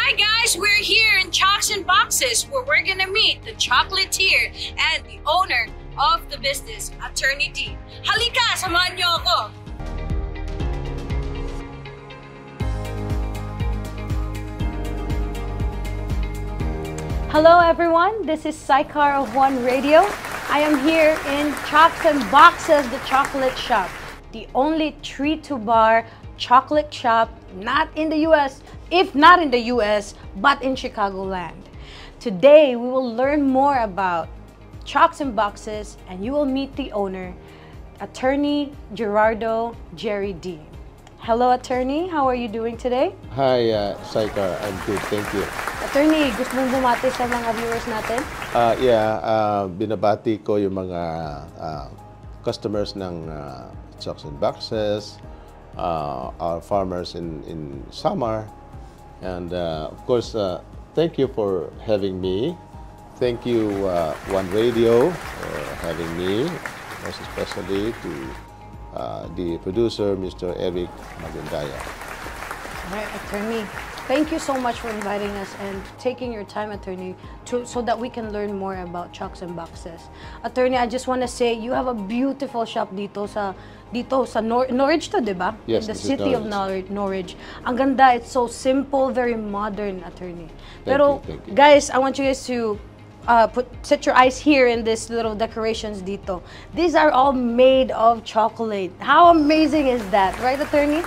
Hi guys, we're here in Chocs N Boxes where we're gonna meet the chocolatier and the owner of the business, Atty. Dean. Halika, samahan niyo ako! Hello everyone, this is Sychar of One Radio. I am here in Chocs N Boxes, the chocolate shop. The only tree-to-bar chocolate shop not in the US, if not in the US, but in Chicagoland. Today, we will learn more about Chocs N Boxes and you will meet the owner, Atty. Gerry Dean. Hello, Attorney. How are you doing today? Hi, Sychar. I'm good. Thank you. Attorney, gusto mong bumati sa mga viewers natin? Binabati ko yung mga customers ng Chocs N Boxes, our farmers in Sychar, and of course, thank you for having me. Thank you, One Radio, for having me, most especially to the producer, Mr. Eric Magandaya. Right, Attorney. Thank you so much for inviting us and taking your time, Attorney, so that we can learn more about Chocs N Boxes. Attorney, I just want to say you have a beautiful shop dito sa Norwich to, di ba? Yes, the city of Norwich. Ang ganda, it's so simple, very modern, Attorney. Pero Thank you. guys, I want you guys to set your eyes here in this little decorations dito. These are all made of chocolate. How amazing is that, right, Attorney?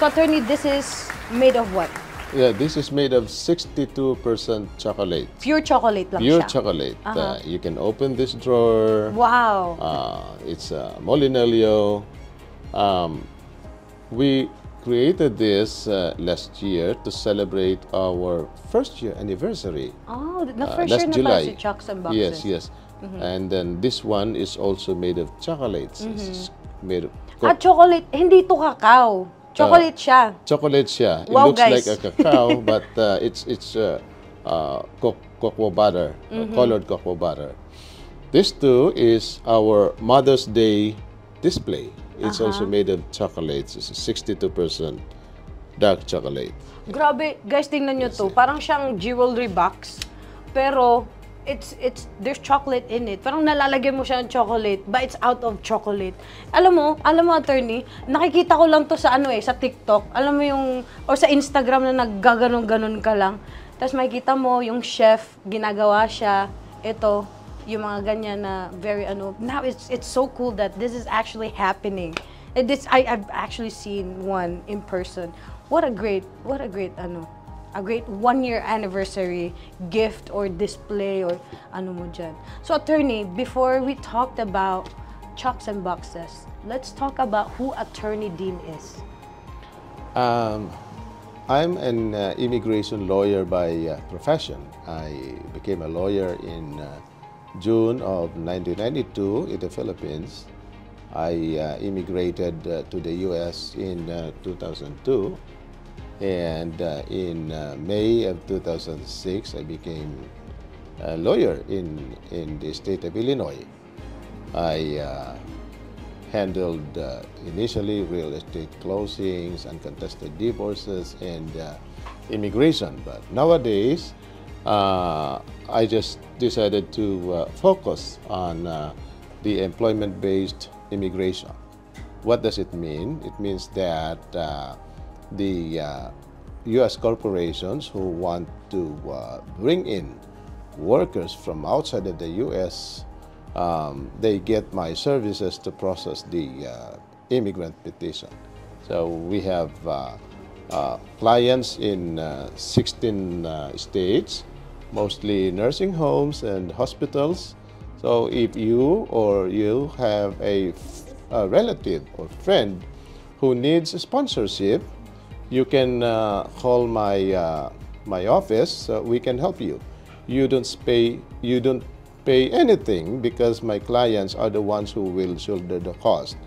So, Attorney, this is made of what? Yeah, this is made of 62% chocolate. Pure chocolate lang Pure siya. chocolate. You can open this drawer. Wow. It's Molinello. We created this last year to celebrate our first-year anniversary. Oh, the first last year na July. pala si Chocs N Boxes. Yes. And then this one is also made of chocolates. It's made of Chocolate, hindi to cacao. Chocolate siya. Chocolate siya. It Wow, looks guys. like a cacao, but it's cocoa butter, colored cocoa butter. This too is our Mother's Day display. It's also made of chocolates. It's 62% dark chocolate. Grabe, guys, tingnan nyo to. Parang siyang jewelry box, pero there's chocolate in it. Parang nalalagyan mo siya ng chocolate, but it's out of chocolate. Alam mo, Attorney, nakikita ko lang to sa sa TikTok. Alam mo yung, or sa Instagram na naggaganon-ganon ka lang. Tapos makikita mo yung chef, ginagawa siya. Ito, yung mga ganyan na very Now it's so cool that this is actually happening. And I've actually seen one in person. What a great a great 1-year anniversary gift or display or ano mo dyan. So, Attorney, before we talked about Chocs N Boxes, let's talk about who Atty. Dean is. I'm an immigration lawyer by profession. I became a lawyer in June of 1992 in the Philippines. I immigrated to the U.S. in 2002. And in May of 2006, I became a lawyer in the state of Illinois. I handled initially real estate closings, uncontested divorces, and immigration. But nowadays, I just decided to focus on the employment-based immigration. What does it mean? It means that the U.S. corporations who want to bring in workers from outside of the U.S., they get my services to process the immigrant petition. So we have clients in 16 states, mostly nursing homes and hospitals. So if you have a relative or friend who needs a sponsorship, you can call my office. We can help you. You don't pay anything because my clients are the ones who will shoulder the cost.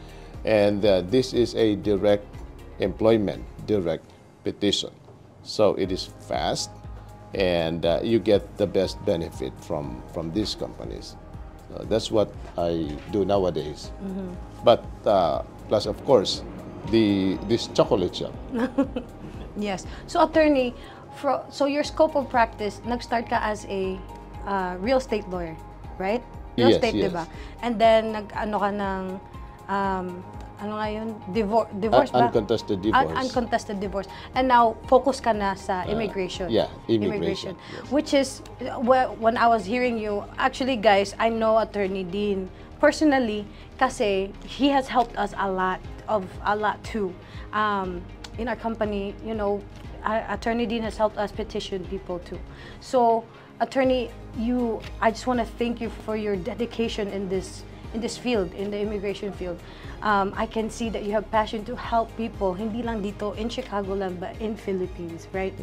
And this is a direct employment, direct petition. So it is fast, and you get the best benefit from these companies. So that's what I do nowadays. But plus, of course, this chocolate shop. Yes. So, Attorney, So your scope of practice, nag-start ka as a real estate lawyer, right? Real Yes, estate, yes. diba? And then nag-ano ka ng ano nga yun? Divorce ba? Uncontested divorce. Uncontested divorce. And now, focus ka na sa immigration. Yeah, immigration. Yes. Which is, when I was hearing you, actually guys, I know Attorney Dean personally kasi he has helped us a lot too. In our company, you know, Attorney Dean has helped us petition people too. So, Attorney, I just want to thank you for your dedication in this field, in the immigration field. I can see that you have passion to help people, hindi lang dito in Chicago lang, but in Philippines, right?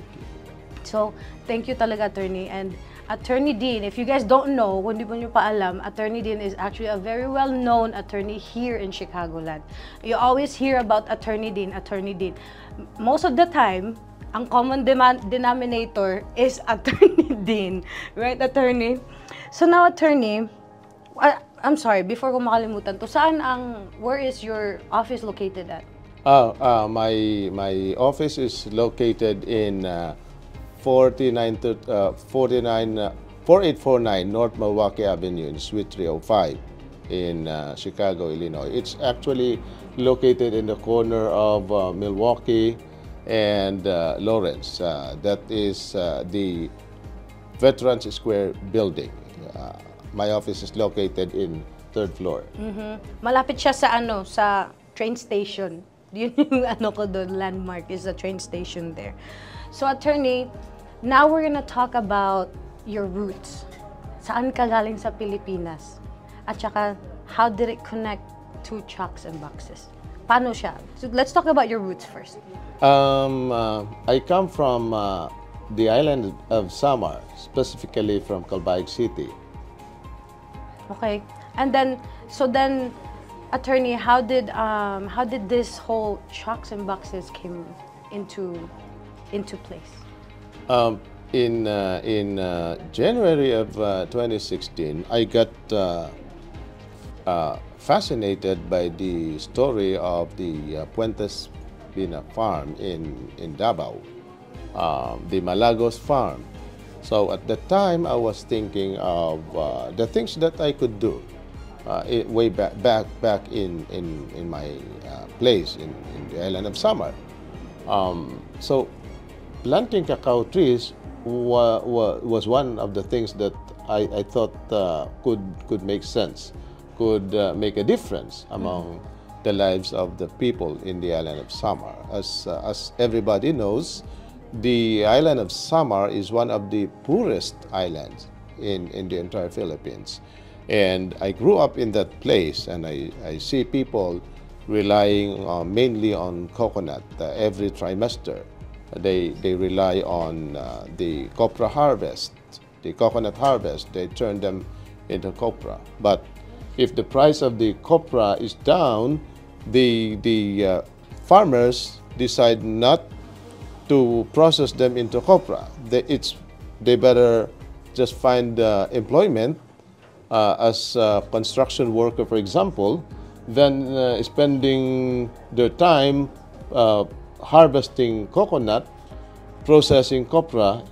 So, thank you talaga, Attorney. And Attorney Dean, if you guys don't know, kung di mo nyo pa alam, Attorney Dean is actually a very well-known attorney here in Chicagoland. You always hear about Attorney Dean, Attorney Dean. Most of the time, ang common denominator is Attorney Dean, right, Attorney? So now, Attorney, I'm sorry, before ko makalimutan to, where is your office located at? My office is located in 4849 North Milwaukee Avenue in Suite 305 in Chicago, Illinois. It's actually located in the corner of Milwaukee and Lawrence. That is the Veterans Square building. My office is located in 3rd floor. Malapit siya sa train station. Yun yung ko doon, landmark is the train station there. So, Attorney, now we're gonna talk about your roots. Saan ka galing sa Pilipinas? At saka, how did it connect to Chocs N Boxes? Paano siya? So, let's talk about your roots first. I come from the island of Samar, specifically from Calbayog City. Okay, and then, Attorney, how did this whole Chocs N Boxes came into place? In January of 2016, I got fascinated by the story of the Puentes Pina farm in Davao, the Malagos farm. So at that time, I was thinking of the things that I could do way back in my place in the island of Samar. So planting cacao trees was one of the things that I thought could make sense, could make a difference among the lives of the people in the island of Samar. As everybody knows, the island of Samar is one of the poorest islands in the entire Philippines. And I grew up in that place, and I see people relying mainly on coconut every trimester. They rely on the copra harvest, the coconut harvest. They turn them into copra. But if the price of the copra is down, the farmers decide not to process them into copra. They better just find employment as a construction worker, for example, than spending their time harvesting coconut, processing copra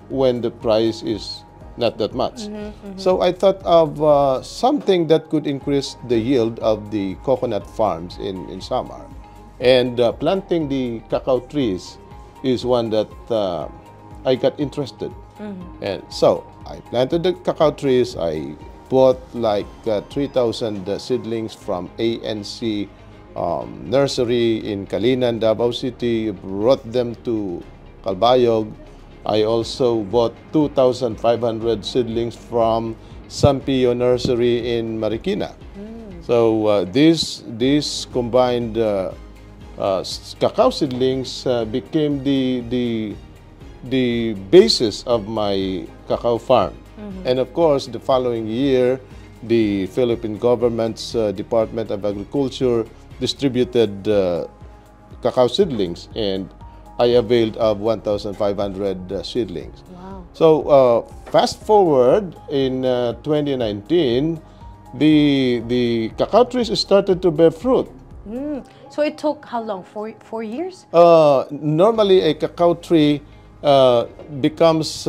when the price is not that much. So I thought of something that could increase the yield of the coconut farms in Samar. And planting the cacao trees is one that I got interested. And so I planted the cacao trees. I bought like 3,000 seedlings from ANC nursery in Kalinan, Davao City, brought them to Calbayog. I also bought 2,500 seedlings from Sampio Nursery in Marikina. So these combined cacao seedlings became the basis of my cacao farm. And of course, the following year, the Philippine government's Department of Agriculture distributed cacao seedlings, and I availed of 1,500 seedlings. Wow. So fast forward in 2019, the cacao trees started to bear fruit. So it took how long? 4 years? Normally, a cacao tree becomes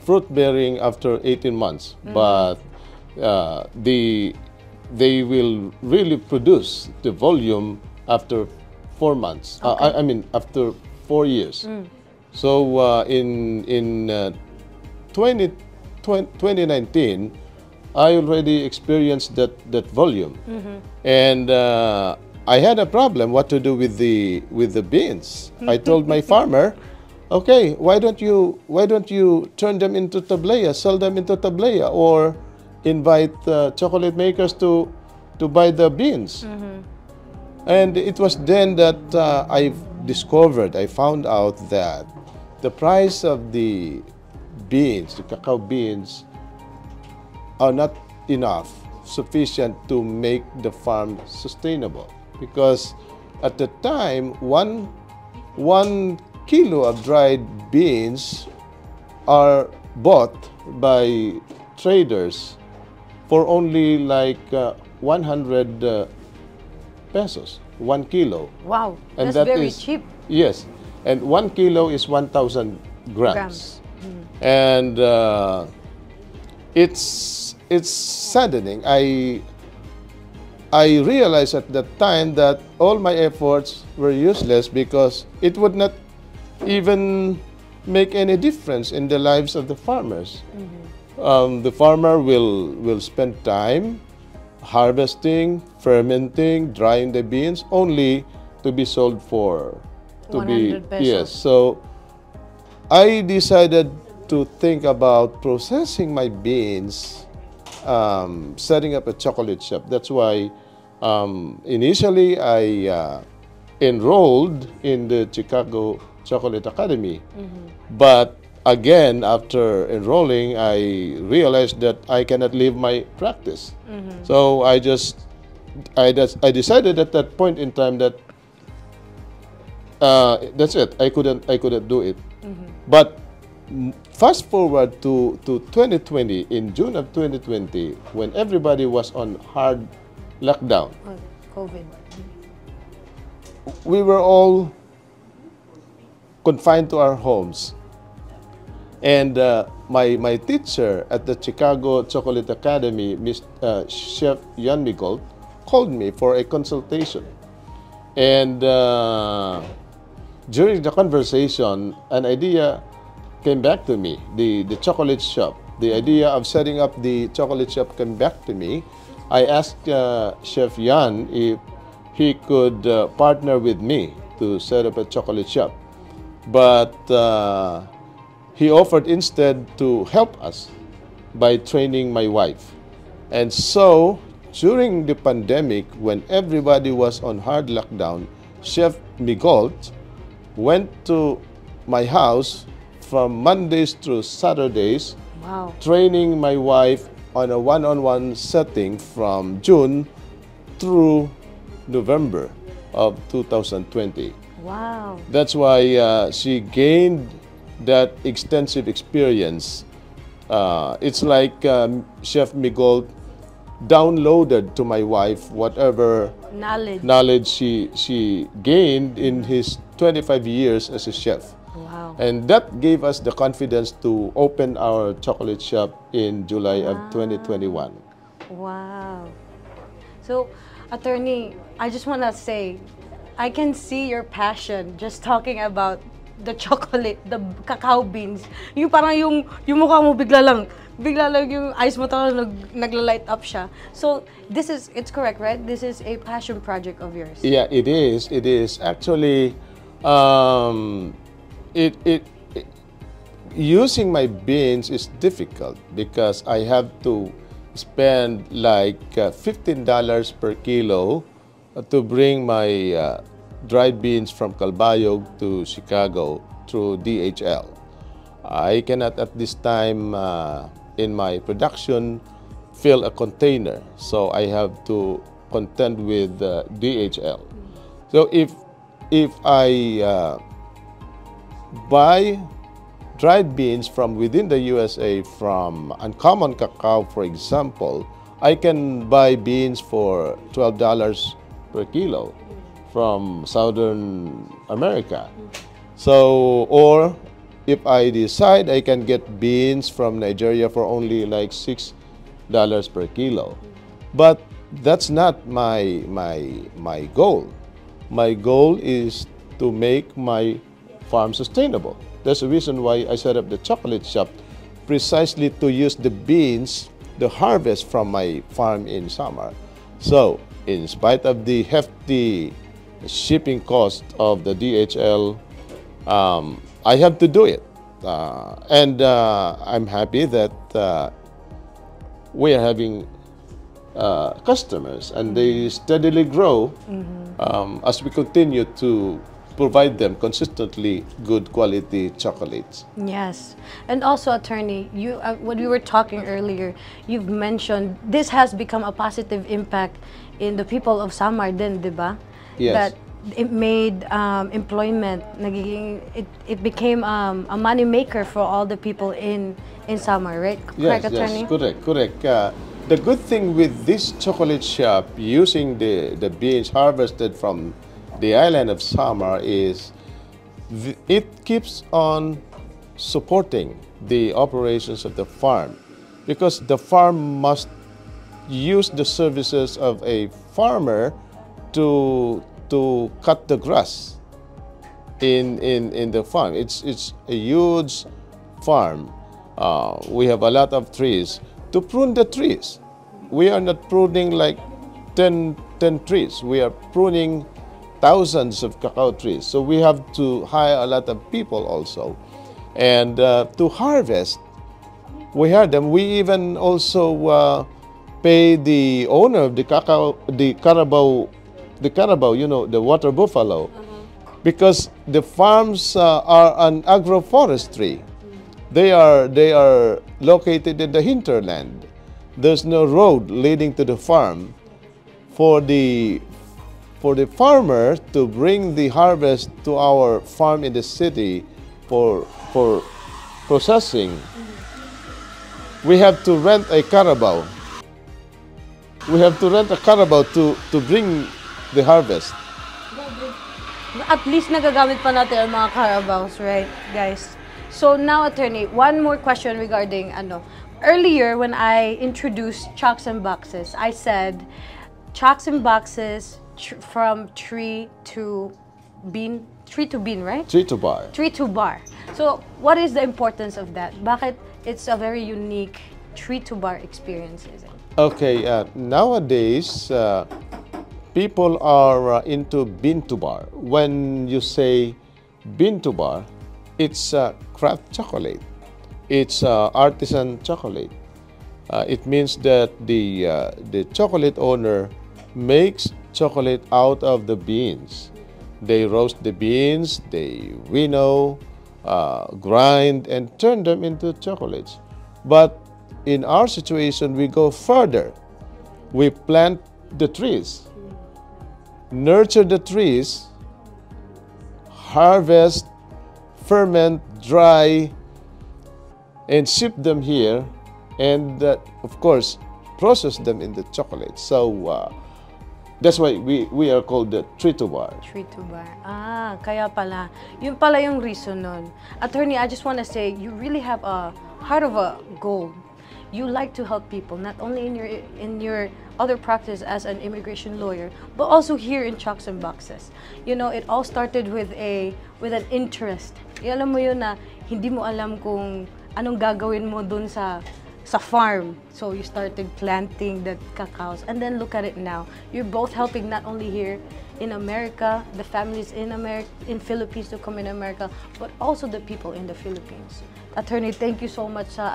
fruit bearing after 18 months, but they will really produce the volume after 4 months. I mean, after 4 years. So in 2019, I already experienced that volume, and I had a problem what to do with the beans. I told my farmer, okay, why don't you turn them into tablea, sell them into tablea, or invite chocolate makers to buy the beans. And it was then that I found out that the price of the beans, the cacao beans, are not enough, sufficient to make the farm sustainable. Because at the time, one kilo of dried beans are bought by traders for only like 100 pesos, 1 kilo. Wow, And that's that very is, cheap. Yes, and 1 kilo is 1,000 grams. And it's saddening. I realized at that time that all my efforts were useless because it would not even make any difference in the lives of the farmers. The farmer will spend time harvesting, fermenting, drying the beans, only to be sold for 100 pesos. Yes. So I decided to think about processing my beans, setting up a chocolate shop. That's why initially I enrolled in the Chicago Chocolate Academy. But again, after enrolling, I realized that I cannot leave my practice. So I decided at that point in time that that's it. I couldn't do it. But fast forward to 2020, in June of 2020, when everybody was on hard lockdown, COVID. we were all confined to our homes. And my teacher at the Chicago Chocolate Academy, Chef Jan Migold, called me for a consultation. And during the conversation, an idea came back to me, the chocolate shop. The idea of setting up the chocolate shop came back to me. I asked Chef Jan if he could partner with me to set up a chocolate shop. But he offered instead to help us by training my wife. And so, during the pandemic, when everybody was on hard lockdown, Chef Migold went to my house from Mondays through Saturdays, Wow. training my wife on a one-on-one setting from June through November of 2020. Wow. That's why she gained that extensive experience. It's like Chef Migold downloaded to my wife whatever knowledge she gained in his 25 years as a chef. Wow. And that gave us the confidence to open our chocolate shop in July of 2021. Wow. So, Attorney, I just want to say, I can see your passion just talking about the chocolate, the cacao beans. Yung parang yung mukha mo bigla lang yung eyes mo talagang nagla-light up siya. So, it's correct, right? This is a passion project of yours. Yeah, it is. It is. Actually, using my beans is difficult because I have to spend like $15 per kilo to bring my dried beans from Calbayog to Chicago through DHL. I cannot at this time in my production fill a container, so I have to contend with DHL. So if I buy dried beans from within the USA from Uncommon Cacao, for example, I can buy beans for $12 per kilo from Southern America. So, or if I decide I can get beans from Nigeria for only like $6 per kilo. But that's not my goal. My goal is to make my farm sustainable. That's the reason why I set up the chocolate shop, precisely to use the beans, the harvest from my farm in Sychar. So, in spite of the hefty shipping cost of the DHL, I have to do it. And I'm happy that we are having customers, and they steadily grow as we continue to provide them consistently good quality chocolates. Yes. And also, attorney, you when we were talking earlier, you've mentioned this has become a positive impact in the people of Sychar din, di ba? Yes. That it made employment, it became a money maker for all the people in Sychar, right? Yes, Correct, attorney? yes, correct. The good thing with this chocolate shop, using the beans harvested from the island of Sychar, is it keeps on supporting the operations of the farm, because the farm must use the services of a farmer to cut the grass in the farm. It's a huge farm. We have a lot of trees. To prune the trees, we are not pruning like 10 trees. We are pruning thousands of cacao trees. So we have to hire a lot of people also. And to harvest, we hire them. We even also pay the owner of the carabao, you know, the water buffalo, because the farms are an agroforestry. They are located in the hinterland. There's no road leading to the farm. For the farmer to bring the harvest to our farm in the city for processing, we have to rent a carabao. We have to rent a carabao to bring the harvest. At least nagagamit pa natin ang mga carabaos, right, guys? So now, attorney, one more question regarding earlier when I introduced Chocs N Boxes, I said Chocs N Boxes from tree to bean, right? Tree to bar. Tree to bar. So what is the importance of that? Bakit it's a very unique tree to bar experience, is it? Okay, nowadays people are into bean to bar. When you say bean to bar, it's craft chocolate. It's artisan chocolate. It means that the chocolate owner makes chocolate out of the beans. They roast the beans, they winnow, grind, and turn them into chocolates. But in our situation, we go further. We plant the trees, nurture the trees, harvest, ferment, dry, and ship them here, and of course process them into chocolate. So that's why we are called the tree to bar. Tree to bar. Ah, kaya pala. Yun pala yung reason nun. Attorney, I just want to say, you really have a heart of a gold. You like to help people, not only in your other practice as an immigration lawyer, but also here in Chocs N Boxes. You know, it all started with an interest. Alam mo yun na hindi mo alam kung anong gagawin mo dun sa farm. So you started planting the cacaos, and then look at it now. You're both helping not only here in America, the families in Philippines to come in America, but also the people in the Philippines. Attorney, thank you so much sa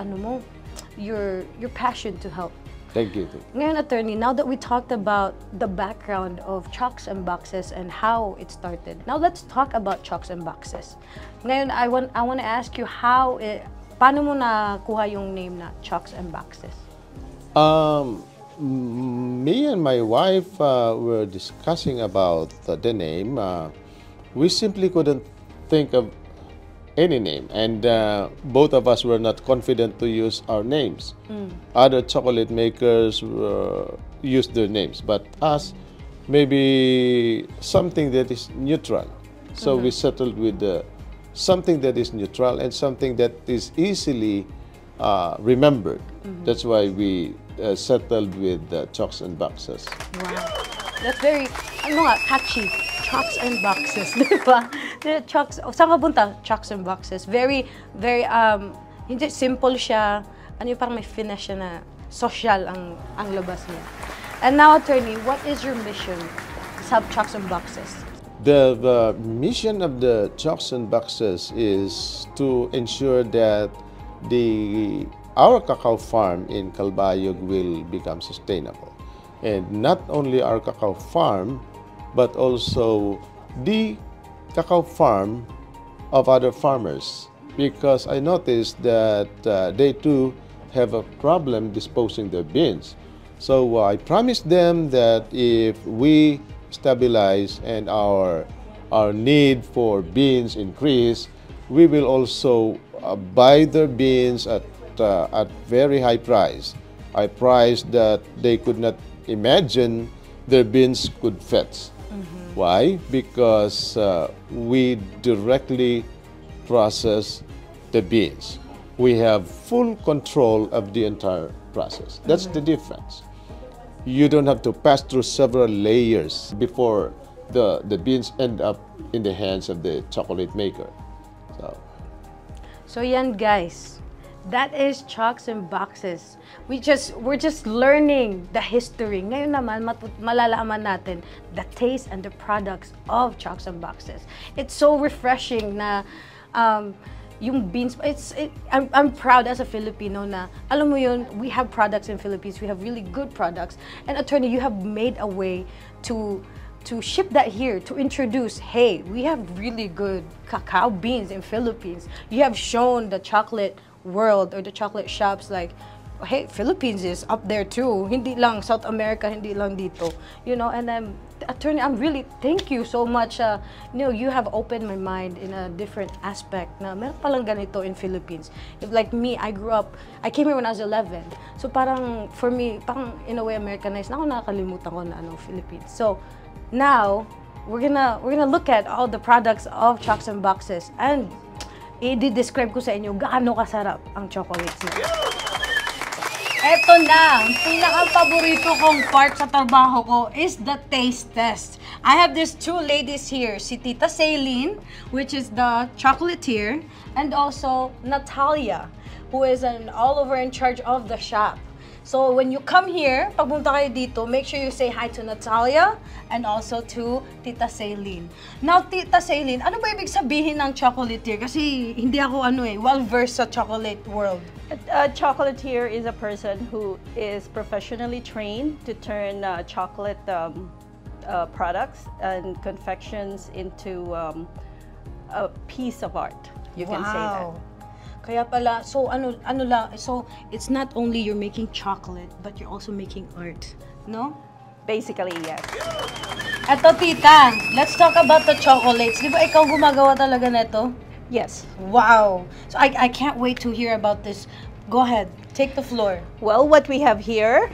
your passion to help. Thank you. Ngayon, attorney, now that we talked about the background of Chocs N Boxes and how it started, now let's talk about Chocs N Boxes. Ngayon, I want to ask you paano mo nakuha yung name na Chocs N Boxes? Me and my wife were discussing about the name. We simply couldn't think of any name, and both of us were not confident to use our names. Other chocolate makers used their names, but us, maybe something that is neutral. So we settled with something that is neutral and something that is easily remembered. That's why we settled with Chocs N Boxes. Wow. That's very, catchy. Chocs N Boxes, di ba? Chocs, saan ka punta? Chocs N Boxes. Very, very, hindi, simple siya. Ano yung parang may finesse siya na social ang labas niya. And now, attorney, what is your mission sa Chocs N Boxes? The mission of the Chocs N Boxes is to ensure that our cacao farm in Calbayog will become sustainable. And not only our cacao farm, but also the cacao farm of other farmers. Because I noticed that they too have a problem disposing their beans. So I promised them that if we stabilize and our need for beans increase, we will also buy their beans at very high price, a price that they could not imagine their beans could fetch. Why? Because we directly process the beans. We have full control of the entire process. That's the difference. You don't have to pass through several layers before the beans end up in the hands of the chocolate maker. So yan guys, that is Chocs N Boxes. We're just learning the history. Ngayon naman malalaman natin the taste and the products of Chocs N Boxes. It's so refreshing na yung beans. I'm proud as a Filipino na alam mo yun, we have products in Philippines. We have really good products. And attorney, you have made a way to ship that here, to introduce, hey, we have really good cacao beans in Philippines. You have shown the chocolate world or the chocolate shops like, hey, Philippines is up there too. Hindi lang South America, hindi lang dito. You know, and attorney, I'm really, thank you so much. You have opened my mind in a different aspect na meron palang ganito in Philippines. If like me, I came here when I was 11. So parang, for me, parang in a way Americanized na ako, nakakalimutan ko na Philippines. So, now, we're gonna look at all the products of Chocs N Boxes and i-describe ko sa inyo gaano kasarap ang chocolates nila. Eto na, ang pinaka-paborito kong part sa trabaho ko is the taste test. I have these two ladies here, si Tita Sailyn, which is the chocolatier, and also Natalia, who is all over in charge of the shop. So when you come here, pagpunta kayo dito, make sure you say hi to Natalia and also to Tita Sailyn. Now, Tita Sailyn, ano ba ibig sabihin ng chocolatier? Kasi hindi ako well-versed sa chocolate world. A chocolatier is a person who is professionally trained to turn chocolate products and confections into a piece of art. You can say that. Kaya pala, so so it's not only you're making chocolate, but you're also making art, no? Basically, yes. Eto, tita, let's talk about the chocolates. Di ba ikaw gumagawa talaga neto? Yes. Wow. So I can't wait to hear about this. Go ahead, take the floor. Well, what we have here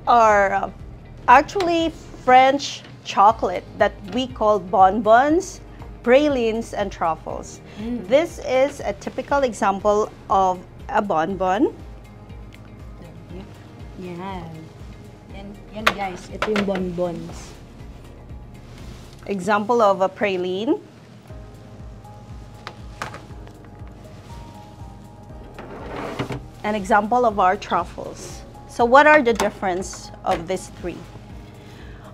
are actually French chocolate that we call bonbons, pralines, and truffles. This is a typical example of a bonbon. Yan guys, ito yung bonbons. Example of a praline. An example of our truffles. So what are the difference of these three?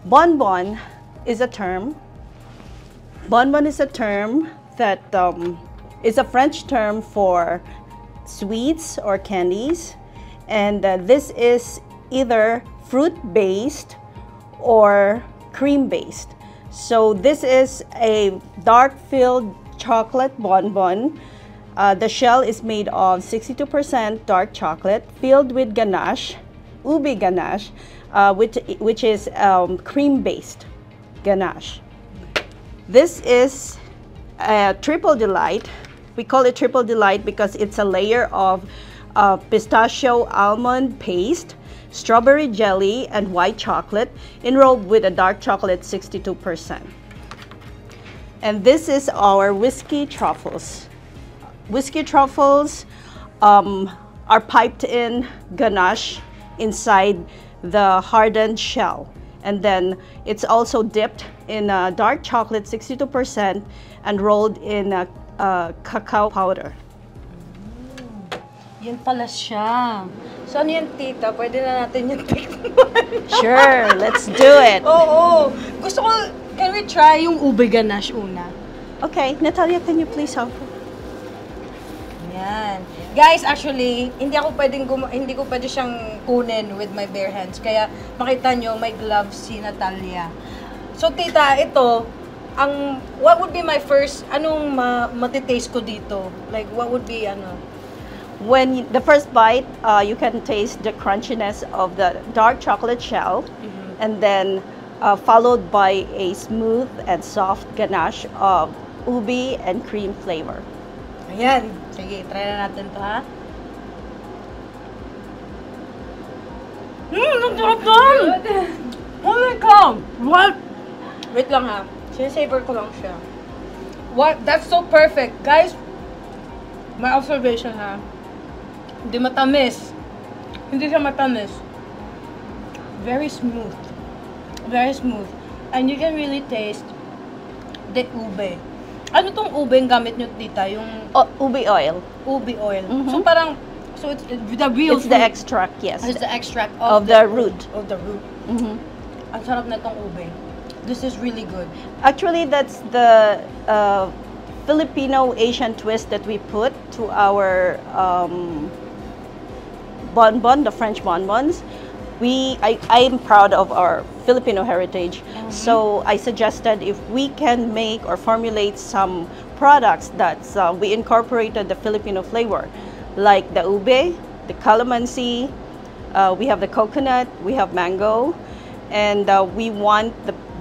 Bonbon is a term. Bonbon is a term that is a French term for sweets or candies, and this is either fruit-based or cream-based. So this is a dark-filled chocolate bonbon. The shell is made of 62% dark chocolate filled with ganache, ube ganache, which is cream-based ganache. This is a triple delight. We call it triple delight because it's a layer of pistachio almond paste, strawberry jelly, and white chocolate enrolled with a dark chocolate 62%. And this is our whiskey truffles. Whiskey truffles are piped in ganache inside the hardened shell. And then it's also dipped in dark chocolate, 62%, and rolled in cacao powder. Yan pala siya. So ano yan, tita? Pwede na natin yung tikman. Sure, let's do it. Oo. Gusto ko, can we try yung ube ganache una? Okay, Natalia, can you please help? Yan. Guys, actually, hindi ko pwede siyang kunin with my bare hands. Kaya makita nyo, may gloves si Natalia. So, tita, ito, what would be my first, anong matitaste ko dito? Like, what would be, When the first bite, you can taste the crunchiness of the dark chocolate shell, and then followed by a smooth and soft ganache of ube and cream flavor. Ayan. Sige, try na natin to, ha? Ang sarap doon! Holy cow! What? Wait lang, ha? Sinisavor ko lang siya. What? That's so perfect. Guys, my observation, ha? Hindi matamis. Hindi siya matamis. Very smooth. Very smooth. And you can really taste the ube. Ano tong ube yung gamit nyo, tita? Yung Ube oil. ube oil. So parang, so it's the real It's fruit. the extract, yes. It's the extract Of the root. Of the root. Ang sarap na itong ube. This is really good. Actually, that's the Filipino Asian twist that we put to our bonbon, the French bonbons. I am proud of our Filipino heritage, so I suggested if we can make or formulate some products that we incorporated the Filipino flavor, like the ube, the calamansi, we have the coconut, we have mango, and we want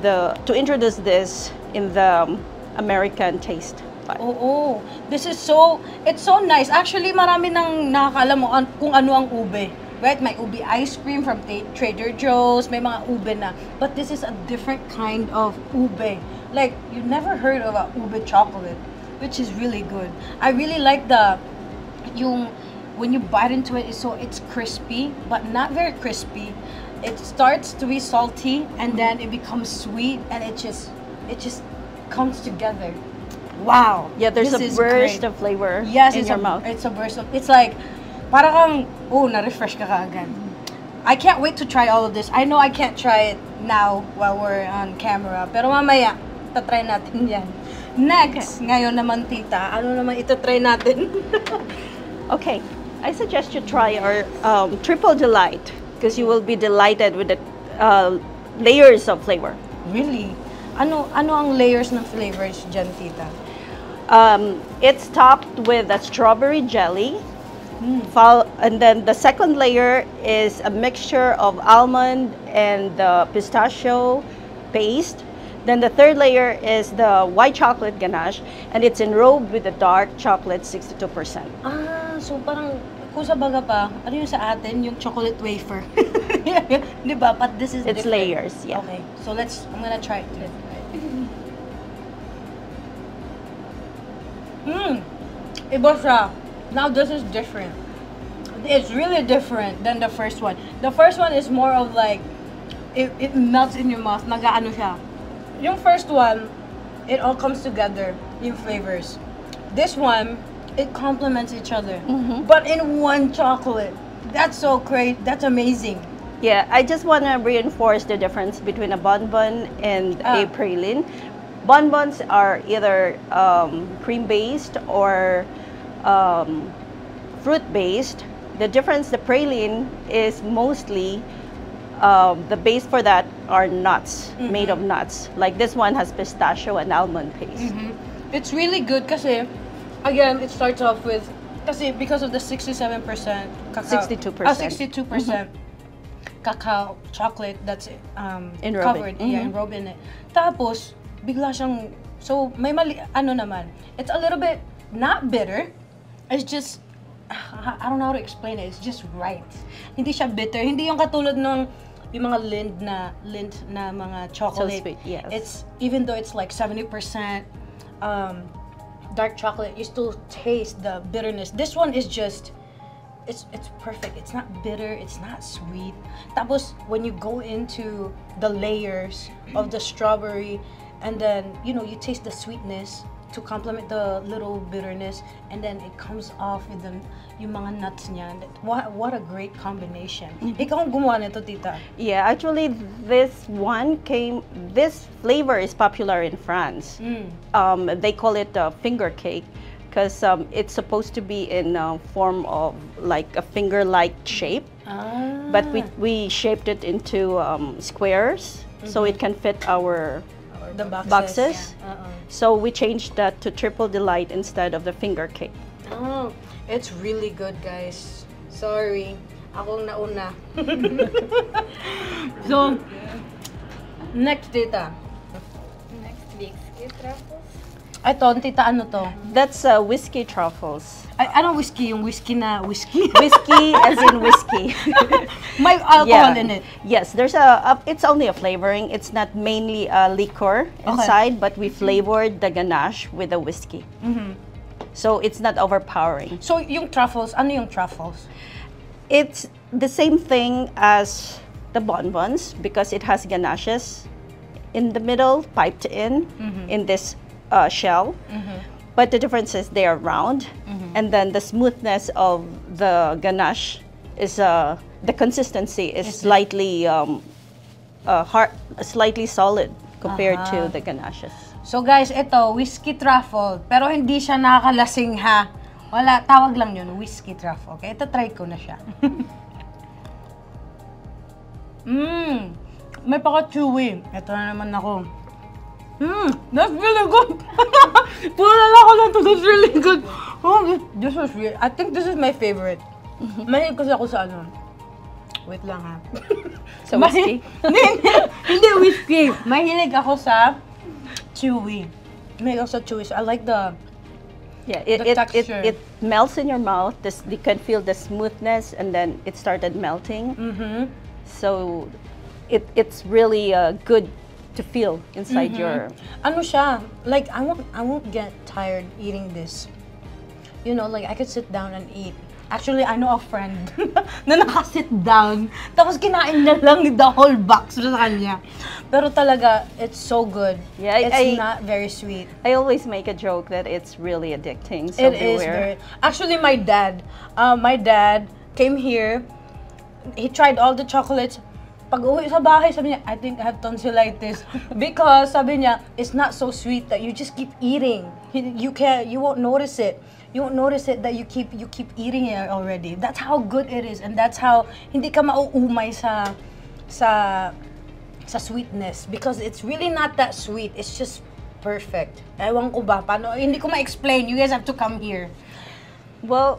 to introduce this in the American taste. Oo. This is so, it's so nice. Actually, marami nang nakakaalam mo kung ano ang ube. Right? May ube ice cream from Trader Joe's, may mga ube na. But this is a different kind of ube. Like, you never heard of a ube chocolate, which is really good. I really like when you bite into it, it's crispy, but not very crispy. It starts to be salty, and then it becomes sweet, and it just comes together. Wow. Yeah, there's a burst great. of flavor in your mouth. It's a burst of, it's like, parang kang, na-refresh ka kaagad. I can't wait to try all of this. I know I can't try it now while we're on camera, pero mamaya, tatry natin yan. Next, ngayon naman, tita, ano naman itatry natin? Okay, I suggest you try our triple delight, because you will be delighted with the layers of flavor. Really? Ano ang layers ng flavors dyan, tita? It's topped with a strawberry jelly, and then the second layer is a mixture of almond and the pistachio paste. Then the third layer is the white chocolate ganache, and it's enrobed with the dark chocolate, 62%. So parang, kung sa baga pa, ano yung sa atin, yung chocolate wafer. Diba? But this is It's different. layers, yeah. Okay, so I'm gonna try it too. Iba siya. Now this is different. It's really different than the first one. The first one is more of like, it melts in your mouth. Nagaano siya. Yung first one, it all comes together in flavors. This one, it complements each other. But in one chocolate. That's so great. That's amazing. Yeah, I just want to reinforce the difference between a bonbon and a praline. Bonbons are either cream-based or fruit-based. The difference, the praline is mostly, the base for that are nuts, made of nuts. Like this one has pistachio and almond paste. It's really good kasi, again, it starts off with, because of the 67% cacao. 62%. Cacao chocolate that's covered, enrobed in it. Tapos, bigla siyang, so may it's a little bit not bitter. It's just, I don't know how to explain it. It's just right. Hindi siya bitter. Hindi yung katulad ng yung mga Lind na mga chocolate. So sweet, yes. It's, even though it's like 70% dark chocolate, you still taste the bitterness. This one is just, it's perfect. It's not bitter, it's not sweet. Tapos, when you go into the layers of the strawberry, and then, you know, you taste the sweetness to complement the little bitterness, and then it comes off with yung mga nuts niya. What a great combination. Ikaw ang gumawa nito, tita? Yeah, actually, this flavor is popular in France. They call it finger cake because it's supposed to be in a form of like a finger-like shape. But we shaped it into squares so it can fit our boxes. Yeah. So we changed that to triple delight instead of the finger cake. Oh, it's really good, guys. Sorry, akong nauna. So, next, tita. Next whiskey truffles. Ito, tita, ano to? That's whiskey truffles. Ay, anong whiskey? Yung whiskey na whiskey? Whiskey as in whiskey. May alcohol in it. Yes, there's it's only a flavoring. It's not mainly a liquor inside, but we flavored the ganache with the whiskey. So it's not overpowering. So yung truffles, ano yung truffles? It's the same thing as the bonbons because it has ganaches in the middle, piped in this shell. But the difference is they are round, and then the smoothness of the ganache is the consistency is slightly hard, slightly solid compared to the ganaches. So guys, ito, whiskey truffle, pero hindi siya nakakalasing ha. Wala, tawag lang yun, whiskey truffle. Okay, ito try ko na siya. May paka-chewy. Ito na naman ako. That's really good. Pula ako lang to. That's really good. Oh, this was really, I think this is my favorite. Mahilig kasi ako sa ano. Wait lang ha. So whiskey? Hindi whiskey. Mahilig ako sa chewy. Mahilig ako sa chewy. So I like the texture. It melts in your mouth. You can feel the smoothness, and then it started melting. So it's really good to feel inside your... Ano siya, like I won't get tired eating this. You know, like I could sit down and eat. Actually, I know a friend na nakasit down, tapos kinain na lang the whole box sa kanya. Pero talaga, it's so good. Yeah, it's not very sweet. I always make a joke that it's really addicting. So it is very... Actually, my dad came here. He tried all the chocolates. Pag uwi sa bahay, sabi niya, I think I have tonsillitis. Because, sabi niya, it's not so sweet that you just keep eating. You won't notice it. You won't notice it that you keep eating it already. That's how good it is. And that's how, hindi ka mauumay sa sweetness. Because it's really not that sweet. It's just perfect. Ewan ko ba, paano, hindi ko ma-explain. You guys have to come here. Well,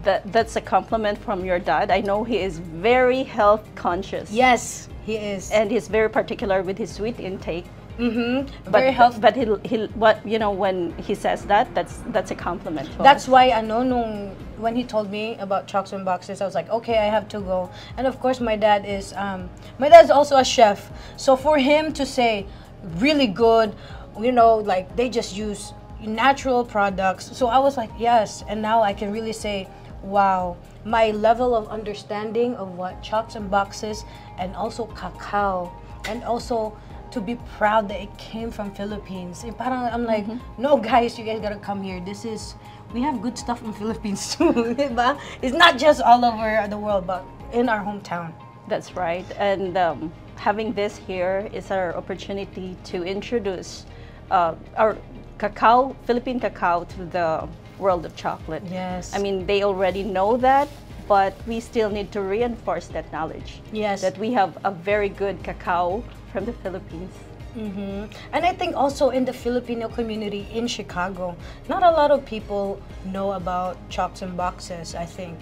that's a compliment from your dad. I know he is very health conscious. Yes, he is. And he's very particular with his sweet intake. Very healthy. But when he says that, that's a compliment. That's why when he told me about Chocs N Boxes, I was like, okay, I have to go. And of course, my dad is also a chef. So for him to say really good, you know, like they just use natural products. So I was like, yes. And now I can really say, wow, my level of understanding of what Chocs N Boxes and also cacao, and also to be proud that it came from Philippines. And parang I'm like, no guys, you guys gotta come here. We have good stuff in Philippines too, diba? It's not just all over the world, but in our hometown. That's right. And having this here is our opportunity to introduce our Philippine cacao to the world of chocolate. Yes. I mean, they already know that, but we still need to reinforce that knowledge. Yes. That we have a very good cacao from the Philippines. And I think also in the Filipino community in Chicago, not a lot of people know about Chocs N Boxes, I think.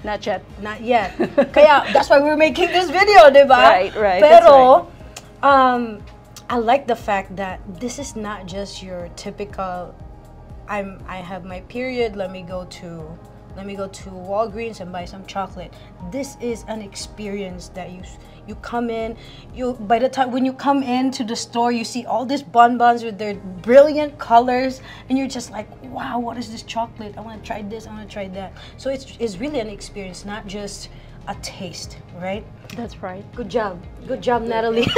Not yet. Not yet. Kaya, that's why we're making this video, diba? Right. Pero, I like the fact that this is not just your typical, I have my period, let me go to let me go to Walgreens and buy some chocolate. This is an experience that you come in, by the time when you come into the store, you see all these bonbons with their brilliant colors, and you're just like, wow, what is this chocolate? I want to try this, I want to try that. So it's really an experience, not just a taste, right? That's right. Good job, Natalie.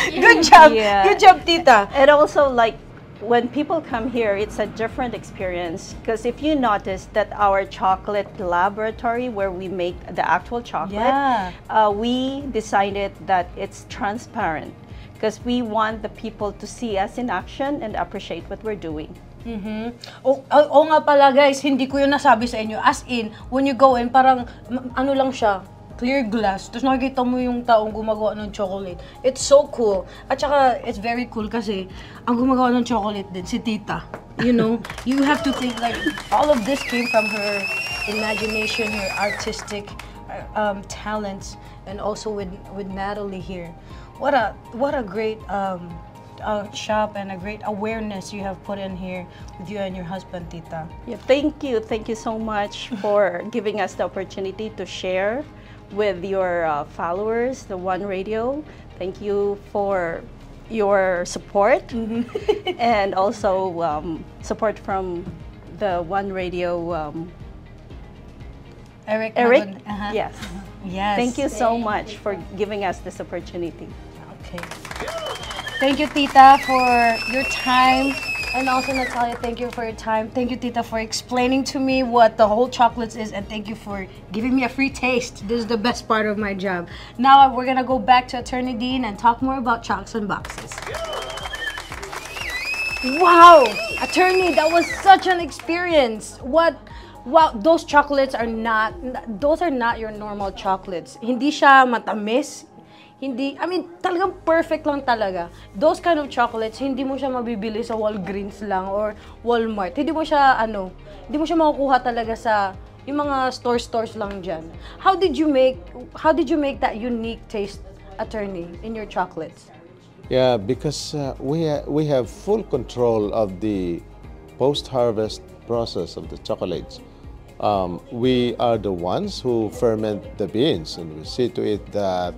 Good job, good job, Tita. And also, like, when people come here, it's a different experience, because if you notice that our chocolate laboratory where we make the actual chocolate, we decided that it's transparent because we want the people to see us in action and appreciate what we're doing. Oo nga pala guys, hindi ko yun nasabi sa inyo. As in, when you go in, parang ano lang siya, clear glass. Tapos nakikita mo yung taong gumagawa ng chocolate. It's so cool. At saka, it's very cool kasi ang gumagawa ng chocolate din, si Tita. You know, you have to think like, all of this came from her imagination, her artistic talents, and also with Natalie here. What a great shop and a great awareness you have put in here with you and your husband, Tita. Yeah, thank you so much for giving us the opportunity to share with your followers, the One Radio. Thank you for your support and also support from the One Radio. Eric? Yes. Yes. Thank you so much for giving us this opportunity. Okay. Thank you, Tita, for your time. And also, Natalia, thank you for your time. Thank you, Tita, for explaining to me what the whole chocolates is. And thank you for giving me a free taste. This is the best part of my job. Now, we're going to go back to Atty. Dean and talk more about Chocs N Boxes. Wow! Attorney, that was such an experience. Wow, those chocolates are not your normal chocolates. Hindi siya matamis. Hindi, I mean, talagang perfect lang talaga. Those kind of chocolates, hindi mo siya mabibili sa Walgreens lang or Walmart. Hindi mo siya makukuha talaga sa yung mga stores lang dyan. How did you make that unique taste, Attorney, in your chocolates? Yeah, because we have full control of the post-harvest process of the chocolates. We are the ones who ferment the beans, and we see to it that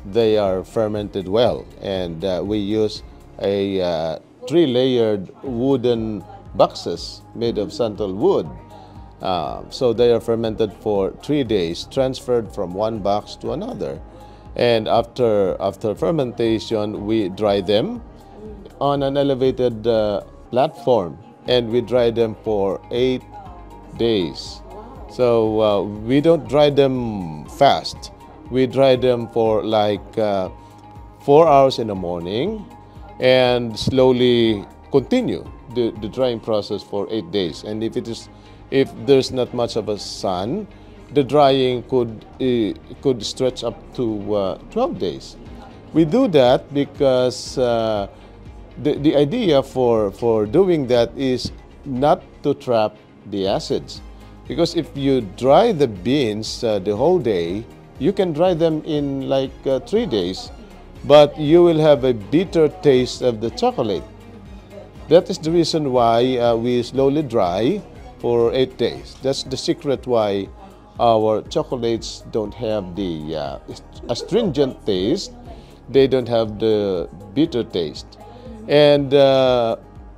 they are fermented well, and we use a 3-layered wooden boxes made of sandal wood. So they are fermented for 3 days, transferred from one box to another. And after fermentation, we dry them on an elevated platform, and we dry them for 8 days. So we don't dry them fast. We dry them for like 4 hours in the morning and slowly continue the drying process for 8 days. And if there's not much of a sun, the drying could stretch up to 12 days. We do that because the idea for doing that is not to trap the acids. Because if you dry the beans the whole day, you can dry them in like 3 days, but you will have a bitter taste of the chocolate. That is the reason why we slowly dry for 8 days. That's the secret why our chocolates don't have the astringent taste. They don't have the bitter taste. And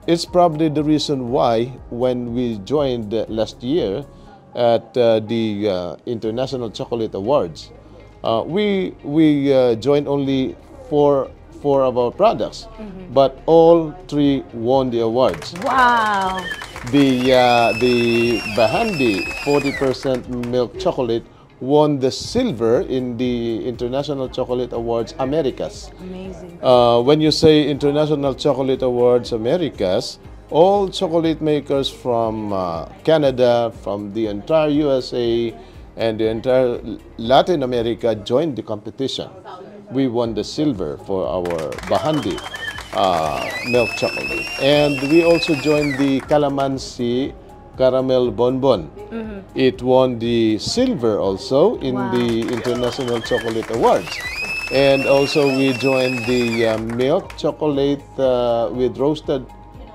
it's probably the reason why when we joined last year at the International Chocolate Awards, we joined only four of our products, but all 3 won the awards. Wow! The Bahandi 40% milk chocolate won the silver in the International Chocolate Awards Americas. Amazing. When you say International Chocolate Awards Americas, all chocolate makers from Canada, from the entire USA, and the entire Latin America joined the competition. We won the silver for our Bahandi milk chocolate. And we also joined the Calamansi Caramel Bonbon. It won the silver also in the International Chocolate Awards. And also we joined the milk chocolate with roasted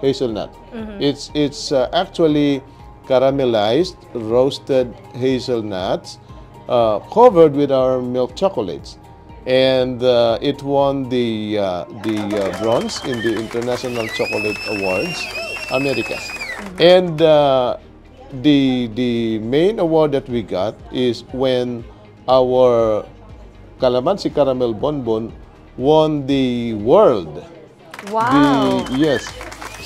hazelnut. It's actually caramelized roasted hazelnuts covered with our milk chocolates. And it won the bronze in the International Chocolate Awards, Americas. And the main award that we got is when our Calamansi Caramel Bonbon won the world. Wow. Yes.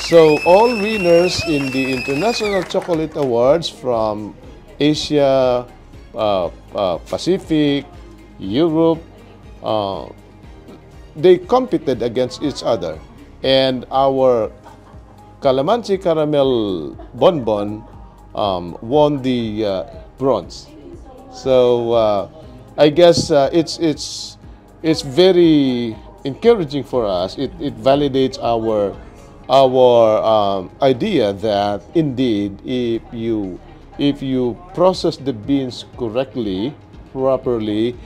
So all winners in the International Chocolate Awards from Asia, Pacific, Europe, they competed against each other. And our Calamansi Caramel Bonbon won the bronze. So I guess it's very encouraging for us. It validates our idea that indeed if you process the beans correctly, properly,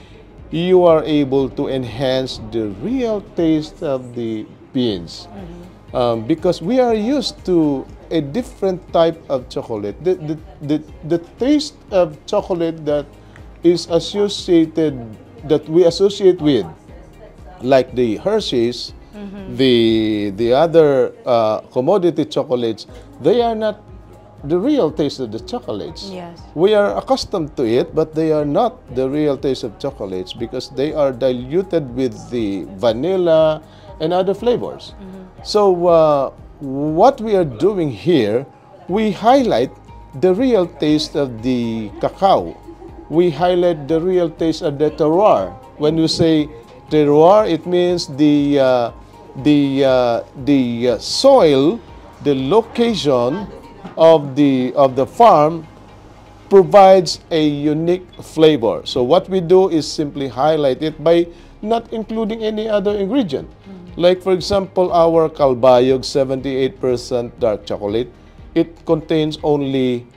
you are able to enhance the real taste of the beans. Because we are used to a different type of chocolate. The taste of chocolate that is associated, that we associate with, like the Hershey's, the other commodity chocolates, they are not the real taste of the chocolates. Yes. We are accustomed to it, but they are not the real taste of chocolates because they are diluted with the vanilla and other flavors. So what we are doing here, we highlight the real taste of the cacao. We highlight the real taste of the terroir. When you say terroir, it means the soil, the location of the farm provides a unique flavor. So what we do is simply highlight it by not including any other ingredient. Like for example, our Kalbayog 78% dark chocolate, it contains only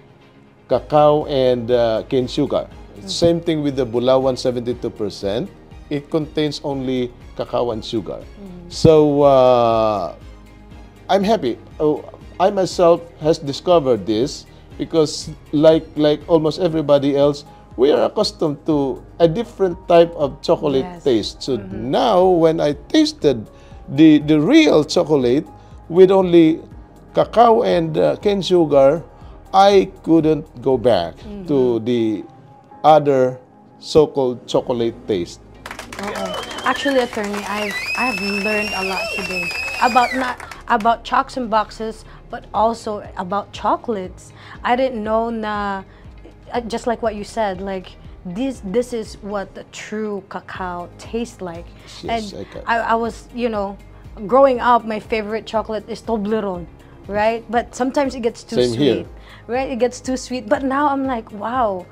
cacao and cane sugar. Same thing with the Bulawan 72%. It contains only cacao and sugar. So I'm happy. I myself has discovered this because like almost everybody else, we are accustomed to a different type of chocolate taste. So now when I tasted the real chocolate with only cacao and cane sugar, I couldn't go back to the other so-called chocolate taste. Actually, attorney, I've learned a lot today about not about Chocs and Boxes, but also about chocolates. I didn't know na, just like what you said, like this is what the true cacao tastes like. Yes, and I was, you know, growing up, my favorite chocolate is Toblerone, right? But sometimes it gets too Same sweet, here. right? It gets too sweet. But now I'm like, wow,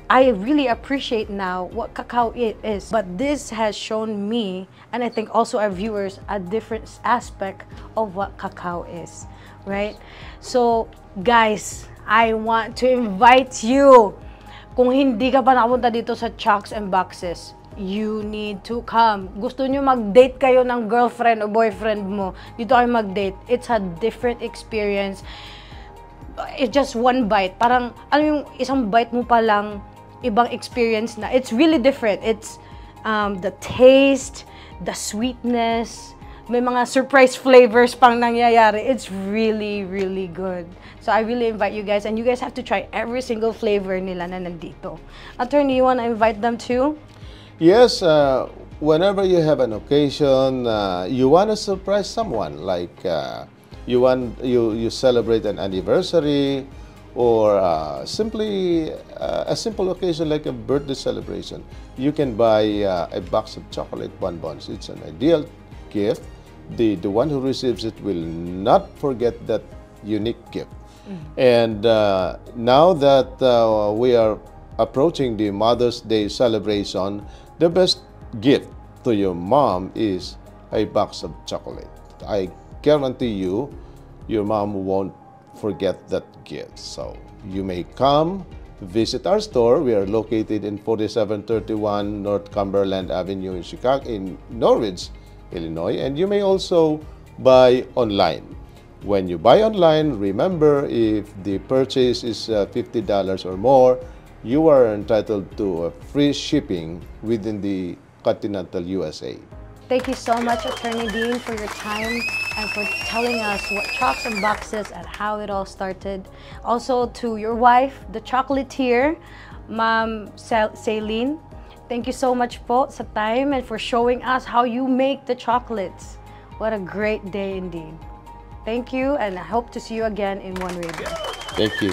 I really appreciate now what cacao is. But this has shown me, and I think also our viewers, a different aspect of what cacao is, right? So, guys, I want to invite you. Kung hindi ka pa nakapunta dito sa Chocs and Boxes, you need to come. Gusto nyo mag-date kayo ng girlfriend o boyfriend mo, dito kayo mag-date. It's a different experience. It's just one bite. Parang, ano yung isang bite mo pa lang, ibang experience na. It's really different. It's the taste, the sweetness, may mga surprise flavors pang nangyayari. It's really, really good. So I really invite you guys, and you guys have to try every single flavor nila na nandito. Attorney, you want to invite them too? Yes, whenever you have an occasion, you want to surprise someone, like you celebrate an anniversary, or simply a simple occasion like a birthday celebration, you can buy a box of chocolate bonbons. It's an ideal gift. The one who receives it will not forget that unique gift. And now that we are approaching the Mother's Day celebration, the best gift to your mom is a box of chocolate. I guarantee you, your mom won't forget that gift. So you may come visit our store. We are located in 4731 North Cumberland Avenue in Chicago, in Norwich, Illinois, and you may also buy online. When you buy online, remember if the purchase is $50 or more, you are entitled to free shipping within the continental USA. Thank you so much, Attorney Dean, for your time and for telling us what Chocs N Boxes and how it all started. Also to your wife, the chocolatier, Ma'am Sailyn. Thank you so much po sa time and for showing us how you make the chocolates. What a great day indeed. Thank you, and I hope to see you again in One Radio. Thank you.